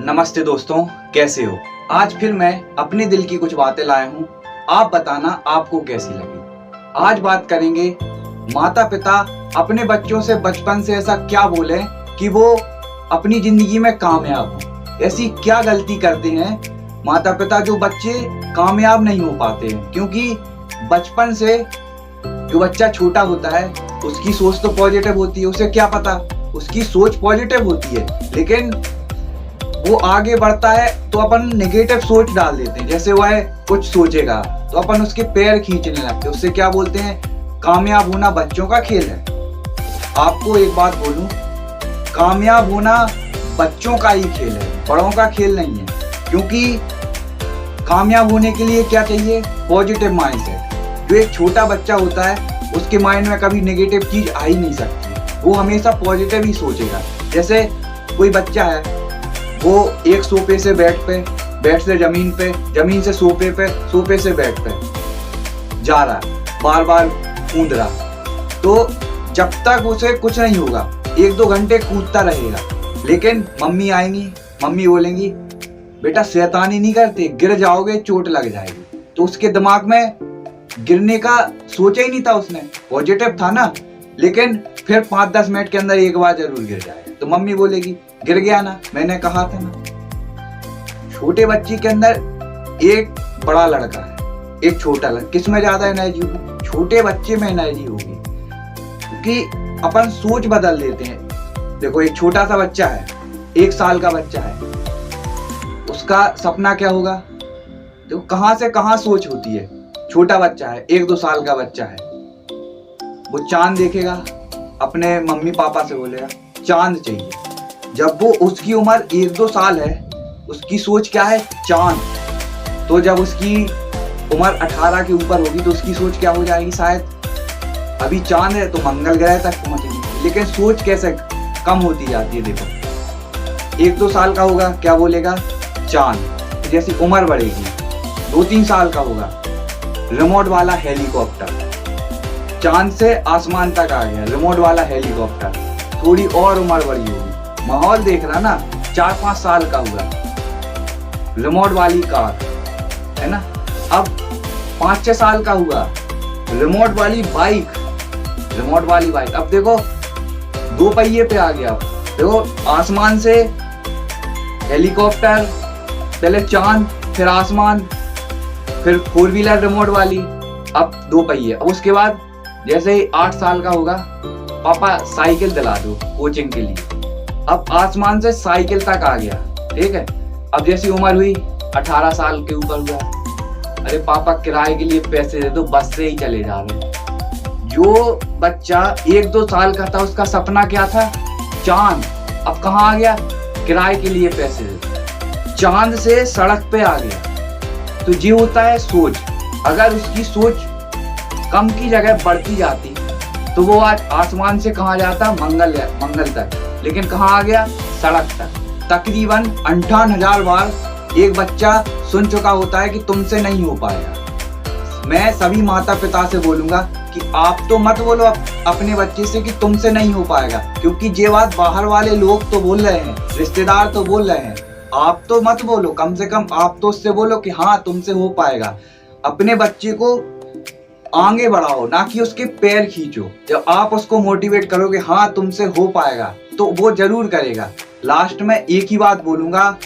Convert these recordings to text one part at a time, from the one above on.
नमस्ते दोस्तों, कैसे हो? आज फिर मैं अपने दिल की कुछ बातें लाया हूँ। आप बताना आपको कैसी लगी। आज बात करेंगे माता पिता अपने बच्चों से बचपन से ऐसा क्या बोले कि वो अपनी जिंदगी में कामयाब हो। ऐसी क्या गलती करते हैं माता पिता जो बच्चे कामयाब नहीं हो पाते हैं। क्योंकि बचपन से जो बच्चा छोटा होता है उसकी सोच तो पॉजिटिव होती है। उसे क्या पता, उसकी सोच पॉजिटिव होती है, लेकिन वो आगे बढ़ता है तो अपन नेगेटिव सोच डाल देते हैं। जैसे वह कुछ सोचेगा तो अपन उसके पैर खींचने लगते हैं। उससे क्या बोलते हैं, कामयाब होना बच्चों का खेल है। आपको एक बात बोलूं, कामयाब होना बच्चों का ही खेल है, बड़ों का खेल नहीं है। क्योंकि कामयाब होने के लिए क्या चाहिए, पॉजिटिव माइंडसेट। जो एक छोटा बच्चा होता है उसके माइंड में कभी नेगेटिव चीज आ ही नहीं सकती, वो हमेशा पॉजिटिव ही सोचेगा। जैसे कोई बच्चा है, वो एक सोफे से बेड से जमीन पे, जमीन से सोफे पे, सोफे से बेड पे जा रहा है, बार बार कूद रहा, तो जब तक उसे कुछ नहीं होगा 1-2 घंटे कूदता रहेगा। लेकिन मम्मी आएंगी, मम्मी बोलेंगी बेटा शैतानी नहीं करते, गिर जाओगे, चोट लग जाएगी। तो उसके दिमाग में गिरने का सोचा ही नहीं था, उसने पॉजिटिव था ना। लेकिन फिर 5-10 मिनट के अंदर एक बार जरूर गिर जाएगा तो मम्मी बोलेगी गिर गया ना, मैंने कहा था ना। छोटे बच्चे के अंदर एक बड़ा लड़का है, एक छोटा लड़का, किसमें ज्यादा एनर्जी होगी? छोटे बच्चे में एनर्जी होगी। क्योंकि अपन सोच बदल देते हैं। देखो एक छोटा सा बच्चा है, 1 साल का बच्चा है, उसका सपना क्या होगा? देखो कहां से कहां सोच होती है। छोटा बच्चा है, 1-2 साल का बच्चा है, वो चांद देखेगा, अपने मम्मी पापा से बोलेगा चांद चाहिए। जब वो उसकी उम्र 1-2 साल है, उसकी सोच क्या है, चांद। तो जब उसकी उम्र 18 के ऊपर होगी तो उसकी सोच क्या हो जाएगी, शायद अभी चांद है तो मंगल ग्रह तक पहुंचेगी। लेकिन सोच कैसे कम होती जाती है। देखो 1-2 साल का होगा, क्या बोलेगा, चांद। जैसी उम्र बढ़ेगी, 2-3 साल का होगा, रिमोट वाला हेलीकॉप्टर, चांद से आसमान तक आ गया, रिमोट वाला हेलीकॉप्टर। थोड़ी और उम्र बढ़ी होगी, माहौल देख रहा ना, 4-5 साल का हुआ, रिमोट वाली कार, है ना। अब 5-6 साल का हुआ, रिमोट वाली बाइक, रिमोट वाली बाइक। अब देखो 2 पहिए पे आ गया। देखो आसमान से हेलीकॉप्टर, पहले चांद, फिर आसमान, फिर 4 व्हीलर रिमोट वाली, अब 2 पहिए। अब उसके बाद जैसे ही 8 साल का होगा, पापा साइकिल दिला दो कोचिंग के लिए। अब आसमान से साइकिल तक आ गया, ठीक है। अब जैसी उम्र हुई 18 साल के ऊपर हुआ, अरे पापा किराए के लिए पैसे दे दो, बस से ही चले जा रहे हैं। जो बच्चा 1-2 साल का था उसका सपना क्या था, चांद, अब कहाँ आ गया, किराए के लिए पैसे दे दो, चांद से सड़क पे आ गया। तो ये होता है सोच। अगर उसकी सोच कम की जगह बढ़ती जाती तो वो आज आसमान से कहाँ जाता, मंगल तक। लेकिन कहाँ आ गया, सड़क तक। तकरीबन 58,000 बार एक बच्चा सुन चुका होता है कि तुमसे नहीं हो पाएगा। मैं सभी माता पिता से बोलूंगा कि आप तो मत बोलो अपने बच्चे से कि तुमसे नहीं हो पाएगा। क्योंकि ये बात बाहर वाले लोग तो बोल रहे हैं, रिश्तेदार तो बोल रहे हैं, आप तो मत बोलो। कम से कम आप तो उससे बोलो कि हाँ तुमसे हो पाएगा। अपने बच्चे को आगे बढ़ाओ, ना कि उसके पैर खींचो। जब आप उसको मोटिवेट करोगे हाँ तुमसे हो पाएगा, तो वो जरूर करेगा। लास्ट में एक ही बात बोलूंगा,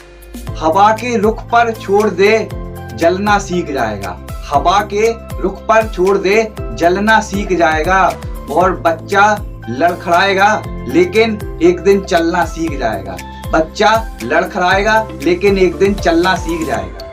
हवा के रुख पर छोड़ दे, जलना सीख जाएगा। हवा के रुख पर छोड़ दे, जलना सीख जाएगा। और बच्चा लड़खड़ाएगा लेकिन एक दिन चलना सीख जाएगा। बच्चा लड़खड़ाएगा लेकिन एक दिन चलना सीख जाएगा।